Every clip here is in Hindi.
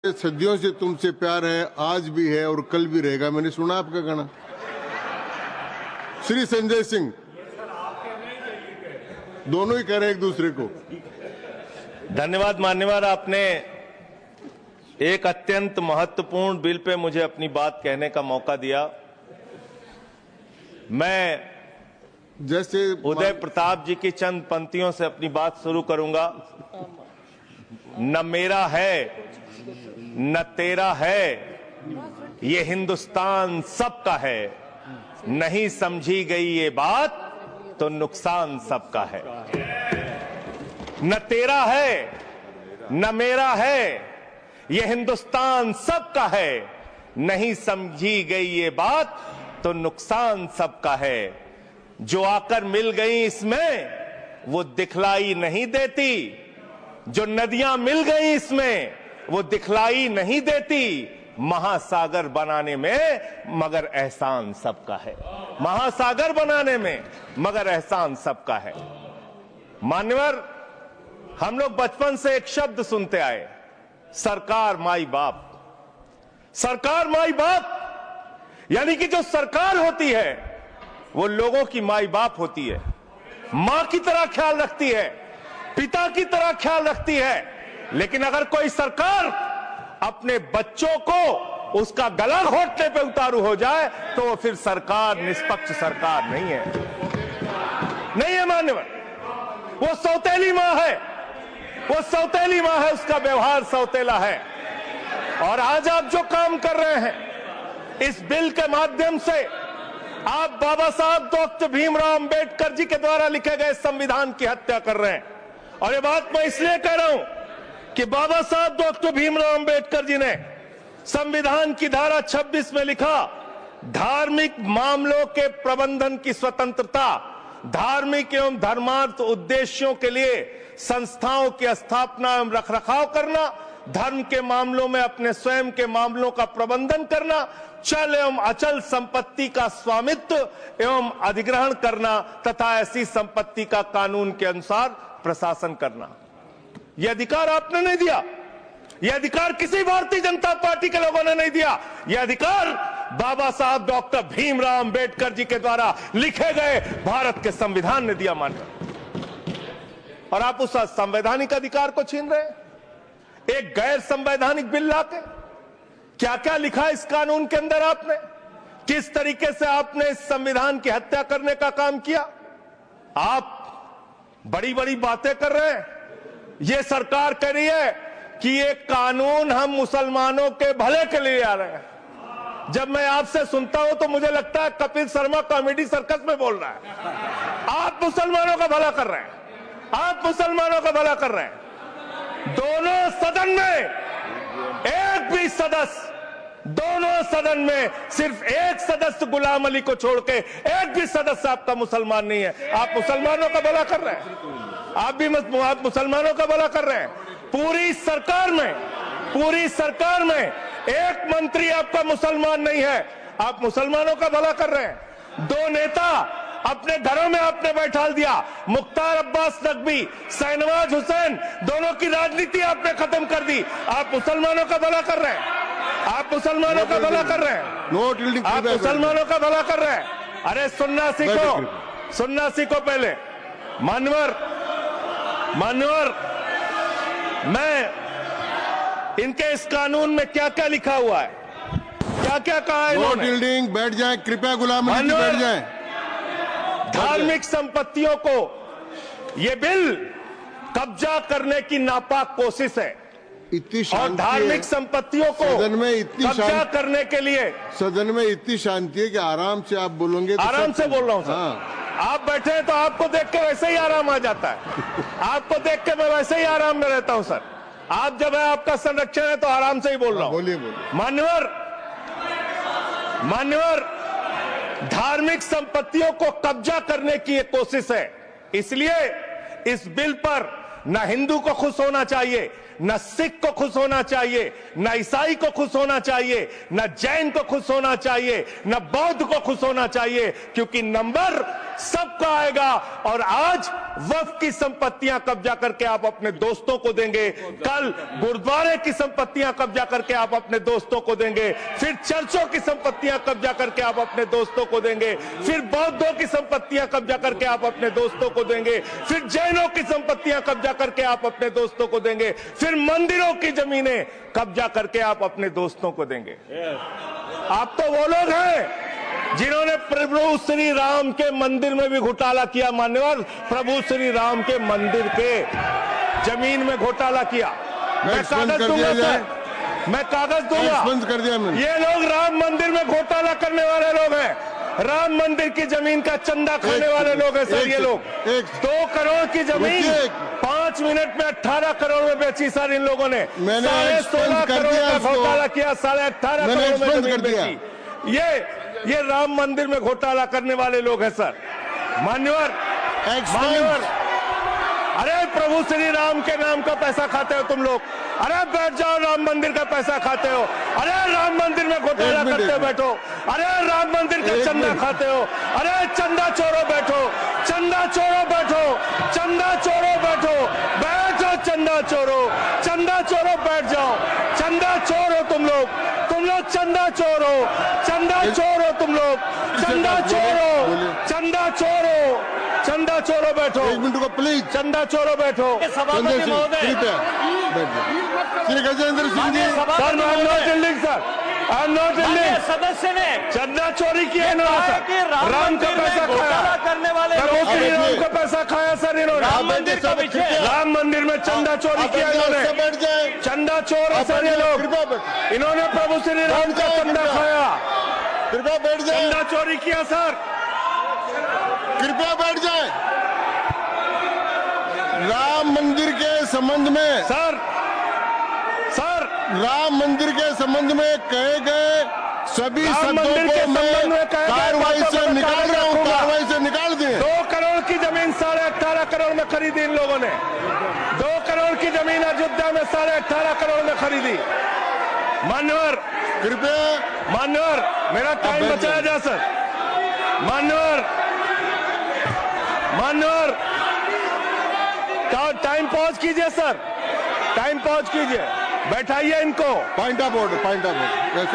सदियों से तुमसे प्यार है, आज भी है और कल भी रहेगा। मैंने सुना आपका गाना। श्री संजय सिंह दोनों ही कह रहे हैं एक दूसरे को। धन्यवाद मान्यवर, आपने एक अत्यंत महत्वपूर्ण बिल पे मुझे अपनी बात कहने का मौका दिया। मैं जैसे उदय प्रताप जी की चंद पंक्तियों से अपनी बात शुरू करूंगा। न मेरा है न तेरा है, ये हिंदुस्तान सबका है। नहीं समझी गई ये बात तो नुकसान सबका है। न तेरा है न मेरा है, ये हिंदुस्तान सबका है। नहीं समझी गई ये बात तो नुकसान सबका है। जो आकर मिल गई इसमें वो दिखलाई नहीं देती, जो नदियां मिल गई इसमें वो दिखलाई नहीं देती। महासागर बनाने में मगर एहसान सबका है। महासागर बनाने में मगर एहसान सबका है। मान्यवर, हम लोग बचपन से एक शब्द सुनते आए, सरकार माई बाप। सरकार माई बाप यानी कि जो सरकार होती है वो लोगों की माई बाप होती है, मां की तरह ख्याल रखती है, पिता की तरह ख्याल रखती है। लेकिन अगर कोई सरकार अपने बच्चों को उसका गला घोटने पे उतारू हो जाए तो वो फिर सरकार निष्पक्ष सरकार नहीं है। नहीं है मान्यवर, वो सौतेली मां है, वो सौतेली मां है, उसका व्यवहार सौतेला है। और आज आप जो काम कर रहे हैं इस बिल के माध्यम से, आप बाबा साहब डॉक्टर भीमराव अंबेडकर जी के द्वारा लिखे गए संविधान की हत्या कर रहे हैं। और ये बात मैं इसलिए कह रहा हूं कि बाबा साहब डॉक्टर भीमराव अंबेडकर जी ने संविधान की धारा 26 में लिखा, धार्मिक मामलों के प्रबंधन की स्वतंत्रता, धार्मिक एवं धर्मार्थ उद्देश्यों के लिए संस्थाओं की स्थापना एवं रखरखाव करना, धर्म के मामलों में अपने स्वयं के मामलों का प्रबंधन करना, चल एवं अचल संपत्ति का स्वामित्व एवं अधिग्रहण करना तथा ऐसी संपत्ति का कानून के अनुसार प्रशासन करना। यह अधिकार आपने नहीं दिया, यह अधिकार किसी भारतीय जनता पार्टी के लोगों ने नहीं दिया। यह अधिकार बाबा साहब डॉक्टर भीमराव अंबेडकर जी के द्वारा लिखे गए भारत के संविधान ने दिया मानकर। और आप उस संवैधानिक अधिकार को छीन रहे हैं एक गैर संवैधानिक बिल लाके। क्या क्या लिखा इस कानून के अंदर आपने, किस तरीके से आपने इस संविधान की हत्या करने का काम किया। आप बड़ी बड़ी बातें कर रहे हैं। ये सरकार कह रही है कि ये कानून हम मुसलमानों के भले के लिए आ रहे हैं। जब मैं आपसे सुनता हूं तो मुझे लगता है कपिल शर्मा कॉमेडी सर्कस में बोल रहा है। आप मुसलमानों का भला कर रहे हैं, आप मुसलमानों का भला कर रहे हैं। दोनों सदन में एक भी सदस्य, दोनों सदन में सिर्फ एक सदस्य गुलाम अली को छोड़ के एक भी सदस्य आपका मुसलमान नहीं है। आप मुसलमानों का भला कर रहे हैं, आप मुसलमानों का भला कर रहे हैं। पूरी सरकार में एक मंत्री आपका मुसलमान नहीं है, आप मुसलमानों का भला कर रहे हैं। दो नेता अपने घरों में आपने बैठा दिया, मुख्तार अब्बास नकवी, शाहनवाज हुसैन, दोनों की राजनीति आपने खत्म कर दी। आप मुसलमानों का भला कर रहे हैं, आप मुसलमानों का भला कर रहे हैं, आप मुसलमानों का भला कर रहे हैं। अरे सुनना सीखो, सुनना सीखो पहले। मान्यवर, मैं इनके इस कानून में क्या क्या लिखा हुआ है, क्या क्या कहा है इन्होंने। बैठ जाए कृपया, गुलाम अली जी बैठ जाए। धार्मिक संपत्तियों को यह बिल कब्जा करने की नापाक कोशिश है। और धार्मिक संपत्तियों को सदन में इतनी कब्जा करने के लिए सदन में इतनी शांति है कि आराम से आप बोलोगे तो आराम से बोल रहा हूं सर। हाँ। आप बैठे हैं तो आपको देख के वैसे ही आराम आ जाता है। आपको देख के मैं वैसे ही आराम में रहता हूं सर। आप जब है आपका संरक्षण है तो आराम से ही बोल रहा हूं। बोलिए। मान्यवर, धार्मिक संपत्तियों को कब्जा करने की एक कोशिश है। इसलिए इस बिल पर न हिंदू को खुश होना चाहिए, न सिख को खुश होना चाहिए, न ईसाई को खुश होना चाहिए, न जैन को खुश होना चाहिए, न बौद्ध को खुश होना चाहिए, क्योंकि नंबर सबका आएगा। और आज वक्फ की संपत्तियां कब्जा करके आप अपने दोस्तों को देंगे, कल गुरुद्वारे की संपत्तियां कब्जा करके आप अपने दोस्तों को देंगे, फिर चर्चों की संपत्तियां कब्जा करके आप अपने दोस्तों को देंगे, फिर बौद्धों की संपत्तियां कब्जा करके आप अपने दोस्तों को देंगे, फिर जैनों की संपत्तियां कब्जा करके आप अपने दोस्तों को देंगे, फिर मंदिरों की जमीनें कब्जा करके आप अपने दोस्तों को देंगे। आप तो वो लोग हैं जिन्होंने प्रभु श्री राम के मंदिर में भी घोटाला किया। मान्यवर, प्रभु श्री राम के मंदिर के जमीन में घोटाला किया। मैं कागज दूंगा सर, मैं कागज दूंगा। कर दिया मैंने। ये लोग राम मंदिर में घोटाला करने वाले लोग हैं, राम मंदिर की जमीन का चंदा खाने वाले लोग हैं सर। ये लोग 2 करोड़ की जमीन 5 मिनट में 18 करोड़ में बेची सर इन लोगों ने। 16.5 करोड़ का घोटाला किया, 18.5 करोड़ में जमीन बेची। ये राम मंदिर में घोटाला करने वाले लोग हैं सर। मान्यवर, अरे प्रभु श्री राम के नाम का पैसा खाते हो तुम लोग। अरे बैठ जाओ, राम मंदिर का पैसा खाते हो। अरे राम मंदिर में घोटाला करते हो, बैठो। अरे राम मंदिर का चंदा खाते हो। अरे चंदा चोरो बैठो, चंदा चोरो बैठो, चंदा चोरो बैठो, बैठो चंदा चोरो, चंदा चोरो बैठ जाओ। चंदा चोर हो तुम लोग चंदा चोरो, चंदा चोरो तुम लोग, चंदा चोरो, चंदा चोरो, चंदा चोरो बैठो। 1 मिनट को प्लीज। चंदा चोरो बैठो। सभापति महोदय, Shri Gajendra Singh ji. Sir I am not yielding sir, I am not yielding. सदस्य ने चंदा चोरी किया इन्होंने सर, राम का पैसा खाया करने वाले प्रभु श्री राम का पैसा खाया सर इन्होंने। राम मंदिर का विषय, राम मंदिर में चंदा चोरी किया इन्होंने। चंदा चोर है सर ये लोग। इन्होंने प्रभु श्री राम का चंदा खाया। कृपया बैठ जाए। चंदा चोरी किया सर। कृपया बैठ जाए। राम मंदिर के संबंध में सर राम मंदिर के संबंध में कहे गए सभी शब्दों को मैं कार्रवाई से निकाल रहा हूं, कार्रवाई से निकाल दिए। 2 करोड़ की जमीन 18.5 करोड़ में खरीदी इन लोगों ने। 2 करोड़ की जमीन अयोध्या में 18.5 करोड़ में खरीदी। मान्यवर, कृपया मान्यवर, मेरा टाइम बचाया जाए सर। मान्यवर, टाइम पॉज कीजिए सर, टाइम पॉज कीजिए, बैठाइए इनको। Point of order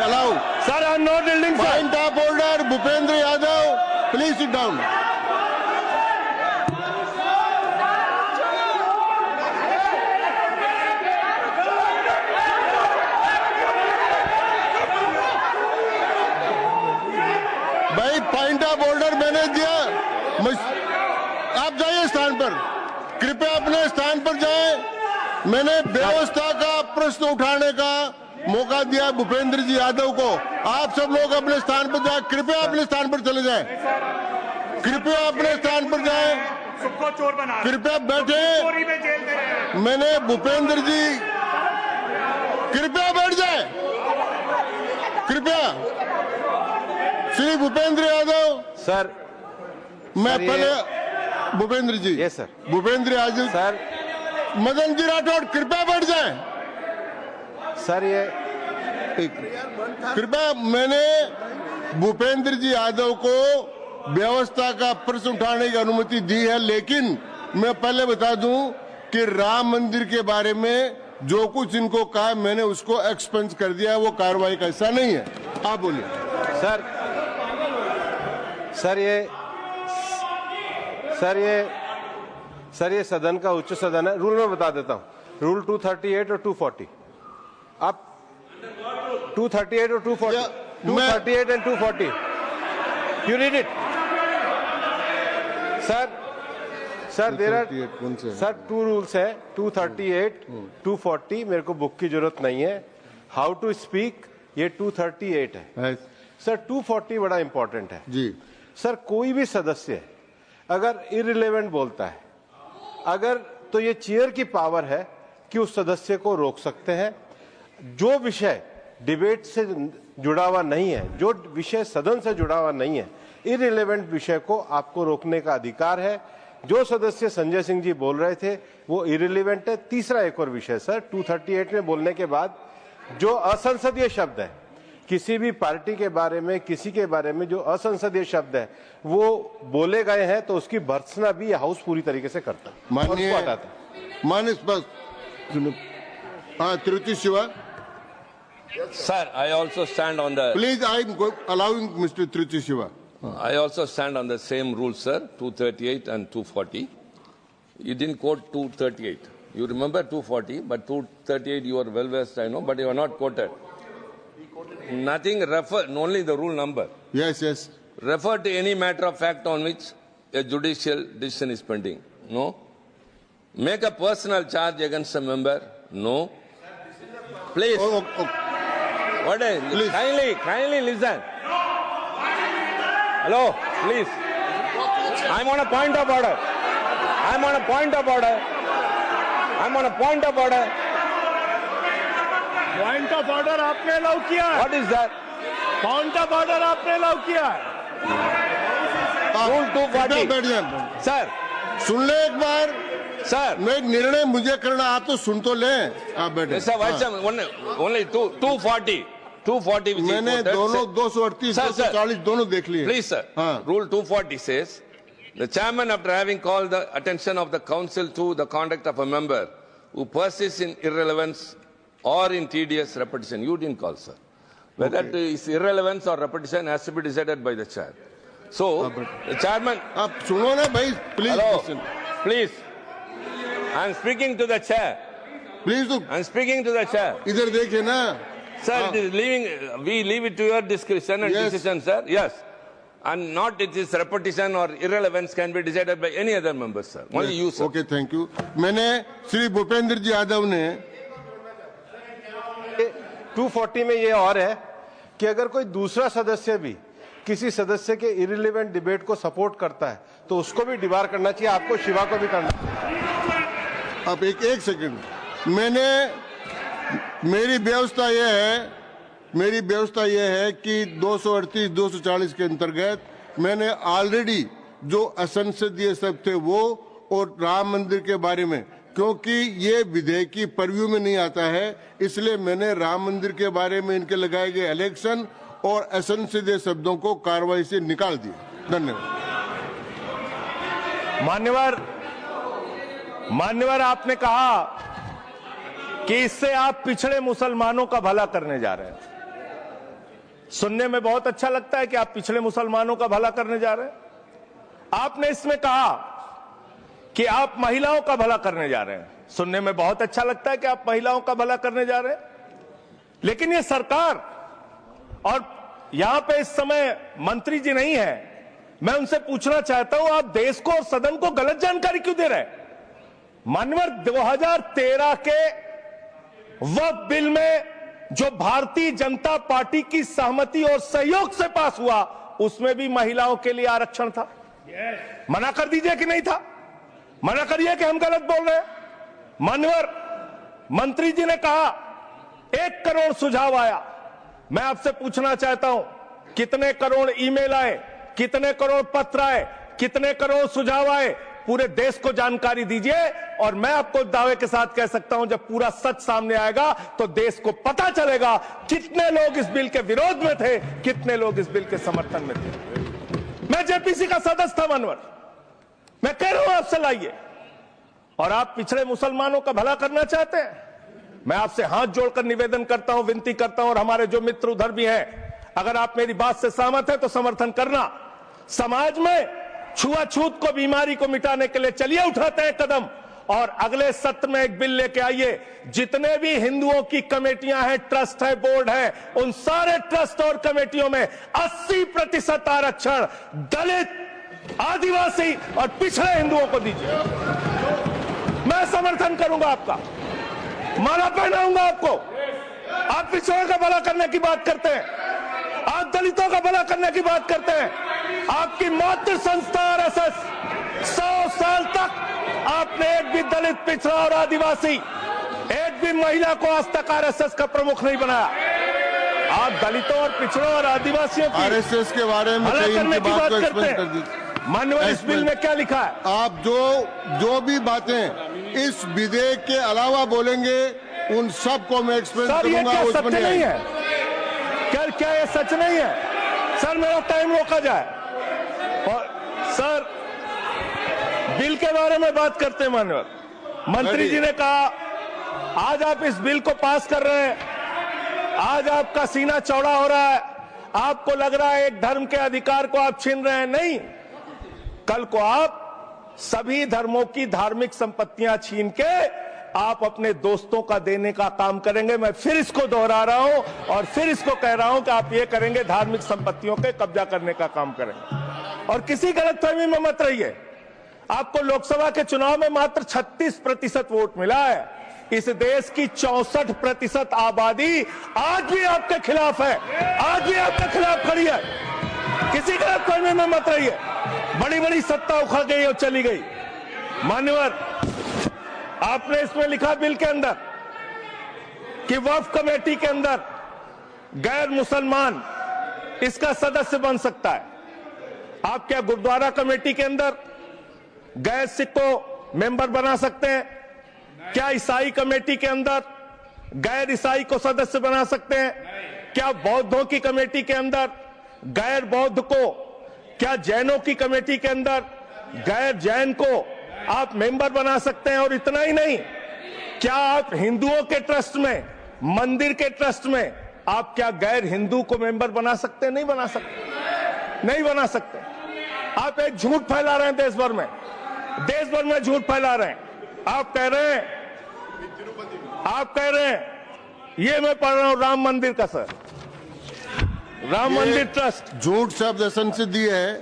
allow sir. I am not yielding sir. Point of order Bhupendra Yadav, please sit down. भाई पॉइंट ऑफ ऑर्डर मैंने दिया। आप जाइए स्थान पर, कृपया अपने स्थान पर जाएं। मैंने व्यवस्था का प्रश्न उठाने का मौका दिया भूपेंद्र जी यादव को। आप सब लोग अपने स्थान पर जाएं, कृपया अपने स्थान पर चले जाएं, कृपया अपने स्थान पर जाएं, सबको चोर बना, कृपया बैठे। चोरी में जेल दे रहे हैं। मैंने भूपेंद्र जी, कृपया बैठ जाए, कृपया। श्री भूपेंद्र यादव सर, मैं पहले Bhupendra ji, yes sir, Bhupendra Yadav sir, Madan ji Rathore कृपया बैठ जाएं। सर ये कृपया, मैंने भूपेंद्र जी यादव को व्यवस्था का प्रश्न उठाने की अनुमति दी है, लेकिन मैं पहले बता दूं कि राम मंदिर के बारे में जो कुछ इनको कहा मैंने उसको एक्सपेंस कर दिया है, वो कार्रवाई का हिस्सा नहीं है। आप बोलिए सर ये सदन का उच्च सदन है। रूल में बता देता हूं, रूल 238 और 240। आप 238 और 240, 238 and 240, you read it sir. There are sir 2 rules है, 238, 240। मेरे को बुक की जरूरत नहीं है। हाउ टू स्पीक ये 238 है सर। 240 बड़ा इंपॉर्टेंट है जी सर। कोई भी सदस्य अगर इररिलेवेंट बोलता है, अगर तो ये चेयर की पावर है कि उस सदस्य को रोक सकते हैं। जो विषय डिबेट से जुड़ा हुआ नहीं है, जो विषय सदन से जुड़ा हुआ नहीं है, इररिलेवेंट विषय को आपको रोकने का अधिकार है। जो सदस्य संजय सिंह जी बोल रहे थे वो इररिलेवेंट है। तीसरा एक और विषय सर, 238 में बोलने के बाद जो असंसदीय शब्द है, किसी भी पार्टी के बारे में, किसी के बारे में जो असंसदीय शब्द है वो बोले गए हैं तो उसकी भर्त्सना भी हाउस पूरी तरीके से करता है और उसको हटाता है। माननीय बस सुनो। हाँ, Tiruchi Shiva, Sir, I also stand on the. Please I am allowing Mr. Tiruchi Shiva. I also stand on the same rule, sir. 238 and 240. You didn't quote 238. You remember 240, but 238 you are well versed, I know, but you are not quoted. Nothing refer, only the rule number. Yes, yes. Refer to any matter of fact on which a judicial decision is pending. No. Make a personal charge against a member. No. Please. What is? Please. Kindly listen. Hello, please. I'm on a point of order. I'm on a point of order. I'm on a point of order. Point of order आपने अलाउ किया है। What is that? Point of order आपने अलाउ किया है। Rule 240. बैठ जाए। Sir, सुन ले एक बार। sir. मैं निर्णय मुझे करना, आप तो सुन तो लें। आप बैठे। Mr. Vice Chairman, only 240. 240 which is मैंने quoted, दोनों say- 238, Sir, sir. 240 दोनों देख लिए। Please, sir. हाँ। Rule 240 says, the chairman, after having called the attention of the council to the conduct of a member who persists in irrelevance or in tedious repetition, you didn't call, sir. Whether it is irrelevance or repetition has to be decided by the chair. So, the chairman, आप सुनो ना भाई, please. hello, please. I am speaking to the chair. Please तो I am speaking to the chair. इधर देखिए ना। Sir, it is leaving, we leave it to your discretion and Yes. decision, sir. Yes. And not it is repetition or irrelevance can be decided by any other member, sir. Only you, sir. Okay, thank you. मैंने श्री भूपेंद्र जी यादव ने 240 में ये और है कि अगर कोई दूसरा सदस्य भी किसी सदस्य के इरिलेवेंट डिबेट को सपोर्ट करता है तो उसको भी डिबार करना चाहिए, आपको शिवा को भी करना चाहिए। अब एक सेकंड, मेरी व्यवस्था यह है कि 238, 240 के अंतर्गत मैंने ऑलरेडी जो असंसदीय शब्द थे वो और राम मंदिर के बारे में, क्योंकि ये विधेयक की परव्यू में नहीं आता है, इसलिए मैंने राम मंदिर के बारे में इनके लगाए गए इलेक्शन और असंसदीय शब्दों को कार्रवाई से निकाल दिया। धन्यवाद। मान्यवर, आपने कहा कि इससे आप पिछड़े मुसलमानों का भला करने जा रहे हैं। सुनने में बहुत अच्छा लगता है कि आप पिछड़े मुसलमानों का भला करने जा रहे हैं। आपने इसमें कहा कि आप महिलाओं का भला करने जा रहे हैं। सुनने में बहुत अच्छा लगता है कि आप महिलाओं का भला करने जा रहे हैं, लेकिन ये सरकार, और यहां पे इस समय मंत्री जी नहीं है, मैं उनसे पूछना चाहता हूं, आप देश को और सदन को गलत जानकारी क्यों दे रहे हैं? माननीय 2013 के वक्फ बिल में जो भारतीय जनता पार्टी की सहमति और सहयोग से पास हुआ, उसमें भी महिलाओं के लिए आरक्षण था। मना कर दीजिए कि नहीं था, मना करिए कि हम गलत बोल रहे हैं। माननीय मंत्री जी ने कहा 1 करोड़ सुझाव आया। मैं आपसे पूछना चाहता हूं, कितने करोड़ ईमेल आए, कितने करोड़ पत्र आए, कितने करोड़ सुझाव आए? पूरे देश को जानकारी दीजिए, और मैं आपको दावे के साथ कह सकता हूं, जब पूरा सच सामने आएगा तो देश को पता चलेगा कितने लोग इस बिल के विरोध में थे, कितने लोग इस बिल के समर्थन में थे। मैं जेपीसी का सदस्य था मनवर, मैं कह रहा हूं आपसे लाइए। और आप पिछड़े मुसलमानों का भला करना चाहते हैं? मैं आपसे हाथ जोड़कर निवेदन करता हूं, विनती करता हूं, और हमारे जो मित्र उधर भी हैं, अगर आप मेरी बात से सहमत हैं तो समर्थन करना। समाज में छुआछूत को, बीमारी को मिटाने के लिए चलिए उठाते हैं कदम, और अगले सत्र में एक बिल लेके आइए। जितने भी हिंदुओं की कमेटियां हैं, ट्रस्ट है, बोर्ड है, उन सारे ट्रस्ट और कमेटियों में 80% आरक्षण दलित, आदिवासी और पिछड़े हिंदुओं को दीजिए। मैं समर्थन करूंगा आपका, माला पहनाऊंगा आपको। आप पिछड़ों का भला करने की बात करते हैं, आप दलितों का भला करने की बात करते हैं। आपकी मातृ संस्था आरएसएस 100 साल तक आपने एक भी दलित, पिछड़ा और आदिवासी, एक भी महिला को आज तक आरएसएस का प्रमुख नहीं बनाया। आप दलितों और पिछड़ों और आदिवासियों की आरएसएस के बारे में भला करने की बात करते कर हैं। दीजिए। माननीय, इस बिल में क्या लिखा है? आप जो भी बातें इस विधेयक के अलावा बोलेंगे, उन सब को मैं एक्सप्लेन सर, ये करूंगा। क्या उसमें सत्य नहीं है? क्या ये सच नहीं है? सर मेरा टाइम रोका जाए। और सर बिल के बारे में बात करते हैं माननीय मंत्री जी ने कहा आज आप इस बिल को पास कर रहे हैं, आज आपका सीना चौड़ा हो रहा है, आपको लग रहा है एक धर्म के अधिकार को आप छीन रहे हैं। नहीं, कल को आप सभी धर्मों की धार्मिक संपत्तियां छीन के आप अपने दोस्तों का देने का काम करेंगे। मैं फिर इसको दोहरा रहा हूं और फिर इसको कह रहा हूं कि आप ये करेंगे, धार्मिक संपत्तियों के कब्जा करने का काम करेंगे। और किसी गलतफहमी में मत रहिए, आपको लोकसभा के चुनाव में मात्र 36% वोट मिला है। इस देश की 64% आबादी आज भी आपके खिलाफ है, आज भी आपके खिलाफ खड़ी है। किसी गलतफहमी में मत रहिए। बड़ी बड़ी सत्ता उखड़ गई और चली गई। मान्यवर, आपने इसमें लिखा बिल के अंदर कि वक्फ कमेटी के अंदर गैर मुसलमान इसका सदस्य बन सकता है। आप क्या गुरुद्वारा कमेटी के अंदर गैर सिख को मेंबर बना सकते हैं? क्या ईसाई कमेटी के अंदर गैर ईसाई को सदस्य बना सकते हैं? क्या बौद्धों की कमेटी के अंदर गैर बौद्ध को, क्या जैनों की कमेटी के अंदर गैर जैन को आप मेंबर बना सकते हैं? और इतना ही नहीं, क्या आप हिंदुओं के ट्रस्ट में, मंदिर के ट्रस्ट में आप क्या गैर हिंदू को मेंबर बना सकते हैं? नहीं बना सकते, नहीं बना सकते। आप एक झूठ फैला रहे हैं देश भर में, देश भर में झूठ फैला रहे हैं। आप कह रहे हैं ये मैं पढ़ रहा हूं राम मंदिर का, सर, राम मंदिर ट्रस्ट। झूठ शब्द असंसदीय है,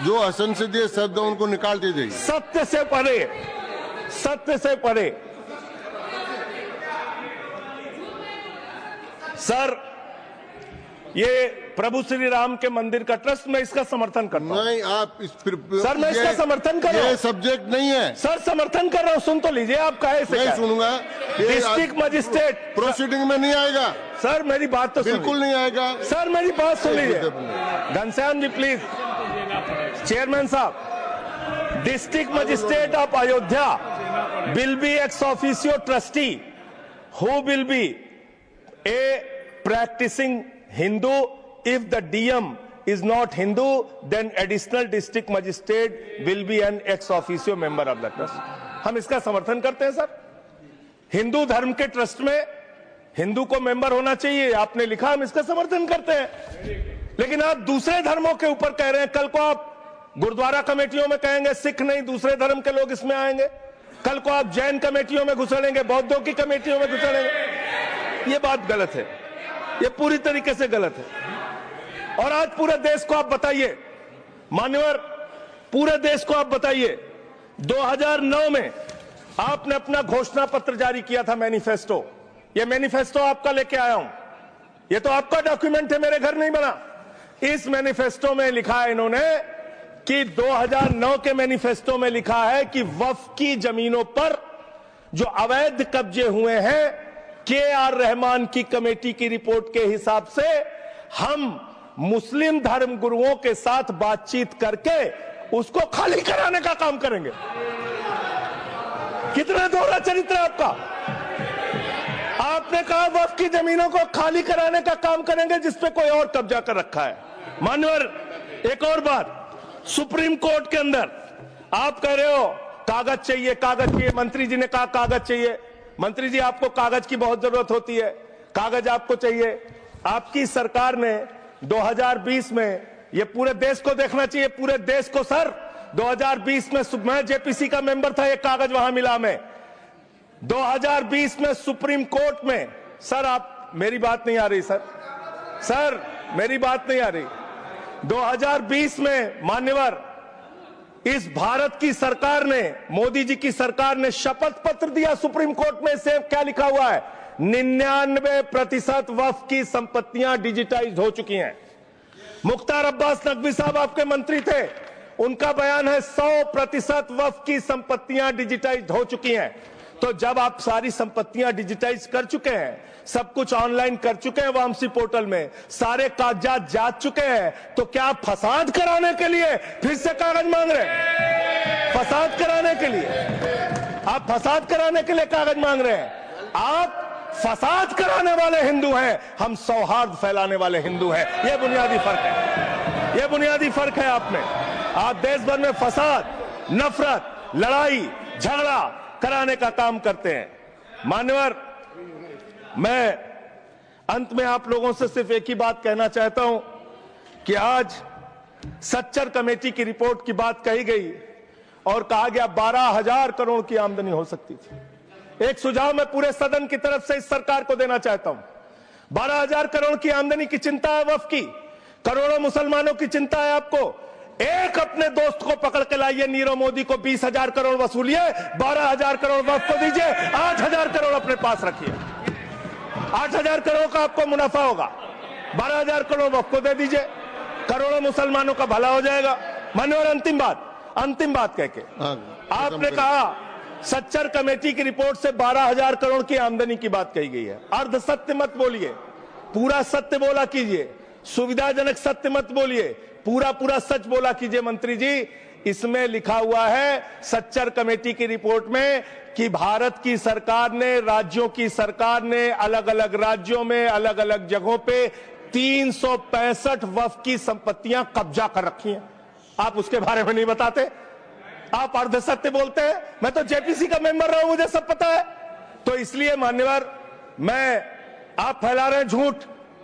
जो असंसदीय शब्द है उनको निकाल दीजिए। सत्य से परे, सत्य से परे। सर ये प्रभु श्री राम के मंदिर का ट्रस्ट, मैं इसका समर्थन करता हूं। नहीं, आप सर मैं इसका समर्थन कर रहा हूं। ये सब्जेक्ट नहीं है सर, समर्थन कर रहा हूं। सुन तो लीजिए, आप कहे से नहीं सुनूंगा। डिस्ट्रिक्ट मजिस्ट्रेट प्रोसीडिंग में नहीं आएगा सर, मेरी बात तो बिल्कुल नहीं आएगा। सर मेरी बात सुन लीजिए। घनश्याम जी प्लीज, चेयरमैन साहब, district magistrate of Ayodhya will be ex officio trustee who will be A practicing Hindu. If the DM is not Hindu, then additional district magistrate will be an ex officio member of the trust. हम इसका समर्थन करते हैं सर। हिंदू धर्म के ट्रस्ट में हिंदू को मेंबर होना चाहिए, आपने लिखा, हम इसका समर्थन करते हैं। लेकिन आप दूसरे धर्मों के ऊपर कह रहे हैं। कल को आप गुरुद्वारा कमेटियों में कहेंगे सिख नहीं, दूसरे धर्म के लोग इसमें आएंगे। कल को आप जैन कमेटियों में घुसड़ेंगे, बौद्धों की कमेटियों में घुसड़ेंगे। ये बात गलत है, ये पूरी तरीके से गलत है। और आज पूरे देश को आप बताइए, मान्यवर, पूरे देश को आप बताइए, 2009 में आपने अपना घोषणा पत्र जारी किया था, मैनिफेस्टो। ये मैनिफेस्टो आपका लेके आया हूं, ये तो आपका डॉक्यूमेंट है, मेरे घर नहीं बना। इस मैनिफेस्टो में लिखा है इन्होंने कि 2009 के मैनिफेस्टो में लिखा है कि वक्फ की जमीनों पर जो अवैध कब्जे हुए हैं, के.आर. रहमान की कमेटी की रिपोर्ट के हिसाब से हम मुस्लिम धर्म गुरुओं के साथ बातचीत करके उसको खाली कराने का काम करेंगे। कितना दोहरा चरित्र है आपका। आपने कहा वक्फ की जमीनों को खाली कराने का काम करेंगे जिसपे कोई और कब्जा कर रखा है। मान्यवर, एक और बात, सुप्रीम कोर्ट के अंदर आप कह रहे हो कागज चाहिए, कागज चाहिए। मंत्री जी ने कहा कागज चाहिए। मंत्री जी, आपको कागज की बहुत जरूरत होती है, कागज आपको चाहिए। आपकी सरकार ने 2020 में, ये पूरे देश को देखना चाहिए, पूरे देश को सर, 2020 में मैं जेपीसी का मेंबर था, एक कागज वहां मिला मैं 2020 में सुप्रीम कोर्ट में। सर आप, मेरी बात नहीं आ रही सर, सर मेरी बात नहीं आ रही। 2020 में मान्यवर, इस भारत की सरकार ने, मोदी जी की सरकार ने शपथ पत्र दिया सुप्रीम कोर्ट में। से क्या लिखा हुआ है? 99% वक्फ की संपत्तियां डिजिटाइज हो चुकी हैं। मुख्तार अब्बास नकवी साहब आपके मंत्री थे, उनका बयान है 100% वक्फ की संपत्तियां डिजिटाइज हो चुकी हैं। तो जब आप सारी संपत्तियां डिजिटाइज कर चुके हैं, सब कुछ ऑनलाइन कर चुके हैं वामसी पोर्टल में, सारे कागजात जांच चुके हैं, तो क्या आप फसाद कराने के लिए फिर से कागज मांग रहे हैं? फसाद कराने के लिए, आप फसाद कराने के लिए कागज मांग रहे हैं। आप फसाद कराने वाले हिंदू हैं, हम सौहार्द फैलाने वाले हिंदू हैं। यह बुनियादी फर्क है, यह बुनियादी फर्क है। आप देश भर में फसाद, नफरत, लड़ाई झगड़ा कराने का काम करते हैं। मान्यवर, मैं अंत में आप लोगों से सिर्फ एक ही बात कहना चाहता हूं कि आज सच्चर कमेटी की रिपोर्ट की बात कही गई और कहा गया 12,000 करोड़ की आमदनी हो सकती थी। एक सुझाव मैं पूरे सदन की तरफ से इस सरकार को देना चाहता हूं। 12,000 करोड़ की आमदनी की चिंता है वक्फ की, करोड़ों मुसलमानों की चिंता है आपको। एक अपने दोस्त को पकड़ के लाइए, नीरव मोदी को 20,000 करोड़ वसूलिए, 12,000 करोड़ वक्फ को दीजिए, 8,000 करोड़ अपने पास रखिए। 8,000 करोड़ का आपको मुनाफा होगा, 12,000 करोड़ वक्फ को दे दीजिए, करोड़ों मुसलमानों का भला हो जाएगा। मान्यवर, अंतिम बात कह के आपने कहा सच्चर कमेटी की रिपोर्ट से 12,000 करोड़ की आमदनी की बात कही गई है। अर्ध सत्य मत बोलिए, पूरा सत्य बोला कीजिए। सुविधाजनक सत्य मत बोलिए, पूरा सच बोला कीजिए। मंत्री जी, इसमें लिखा हुआ है सच्चर कमेटी की रिपोर्ट में कि भारत की सरकार ने, राज्यों की सरकार ने अलग अलग राज्यों में अलग अलग जगहों पे 365 वक्फ की संपत्तियां कब्जा कर रखी हैं। आप उसके बारे में नहीं बताते, आप अर्ध सत्य बोलते हैं। मैं तो जेपीसी का मेंबर रहा हूं, मुझे सब पता है। तो इसलिए मान्यवर, आप फैला रहे हैं झूठ।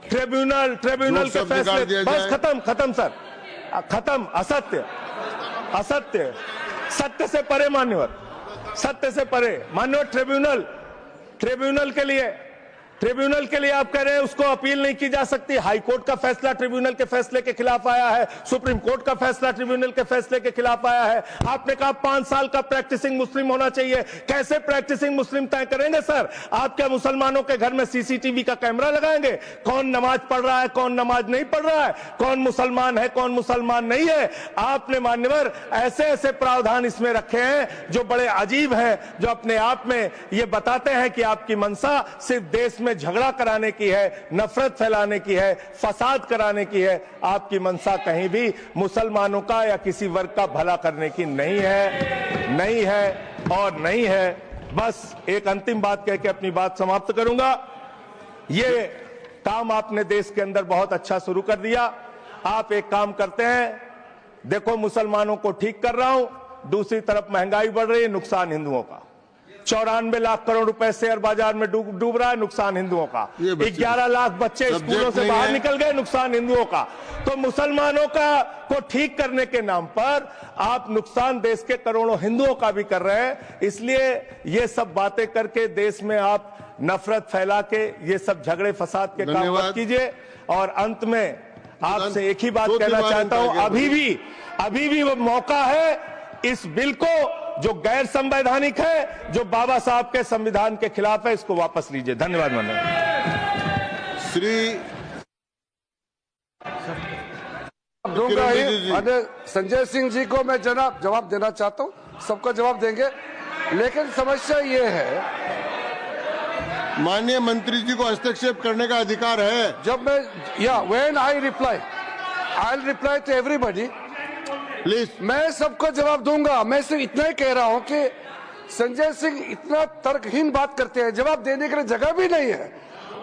ट्रिब्यूनल के फैसले, बस खत्म सर, खत्म। असत्य, सत्य से परे मान्यवर, सत्य से परे। मान्यवर, ट्रिब्यूनल के लिए आप कह रहे हैं उसको अपील नहीं की जा सकती। हाई कोर्ट का फैसला ट्रिब्यूनल के फैसले के खिलाफ आया है, सुप्रीम कोर्ट का फैसला ट्रिब्यूनल के फैसले के खिलाफ आया है। आपने कहा 5 साल का प्रैक्टिसिंग मुस्लिम होना चाहिए। कैसे प्रैक्टिसिंग मुस्लिम तय करेंगे सर? आप क्या मुसलमानों के घर में सीसीटीवी का कैमरा लगाएंगे? कौन नमाज पढ़ रहा है, कौन नमाज नहीं पढ़ रहा है, कौन मुसलमान है, कौन मुसलमान नहीं है? आपने मान्यवर ऐसे प्रावधान इसमें रखे हैं जो बड़े अजीब हैं, जो अपने आप में ये बताते हैं कि आपकी मंशा सिर्फ देश में झगड़ा कराने की है, नफरत फैलाने की है, फसाद कराने की है। आपकी मंशा कहीं भी मुसलमानों का या किसी वर्ग का भला करने की नहीं है। बस एक अंतिम बात कह के अपनी बात समाप्त करूंगा। ये काम आपने देश के अंदर बहुत अच्छा शुरू कर दिया। आप एक काम करते हैं, देखो मुसलमानों को ठीक कर रहा हूं, दूसरी तरफ महंगाई बढ़ रही है, नुकसान हिंदुओं का। 94 लाख करोड़ रुपए शेयर बाजार में डूब रहा है, नुकसान हिंदुओं का। 11 लाख बच्चे स्कूलों से बाहर निकल गए, नुकसान हिंदुओं का। तो मुसलमानों को ठीक करने के नाम पर आप नुकसान देश के करोड़ों हिंदुओं का भी कर रहे हैं। इसलिए ये सब बातें करके देश में आप नफरत फैला के ये सब झगड़े फसाद के काम मत कीजिए। और अंत में आपसे एक ही बात कहना चाहता हूं, अभी भी वो मौका है इस बिल को, जो गैर संवैधानिक है, जो बाबा साहब के संविधान के खिलाफ है, इसको वापस लीजिए। धन्यवाद। दूंगा ही। संजय सिंह जी को मैं जवाब देना चाहता हूं, सबको जवाब देंगे, लेकिन समस्या ये है, माननीय मंत्री जी को हस्तक्षेप करने का अधिकार है। जब मैं when I reply to everybody please, मैं सबको जवाब दूंगा। मैं सिर्फ इतना ही कह रहा हूं कि संजय सिंह इतना तर्कहीन बात करते हैं, जवाब देने के लिए जगह भी नहीं है।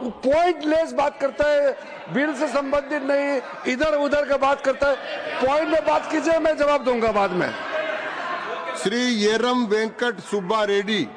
वो पॉइंटलेस बात करता है, बिल से संबंधित नहीं, इधर उधर का बात करता है। पॉइंट में बात कीजिए, मैं जवाब दूंगा बाद में। श्री येरम वेंकट सुब्बा रेड्डी।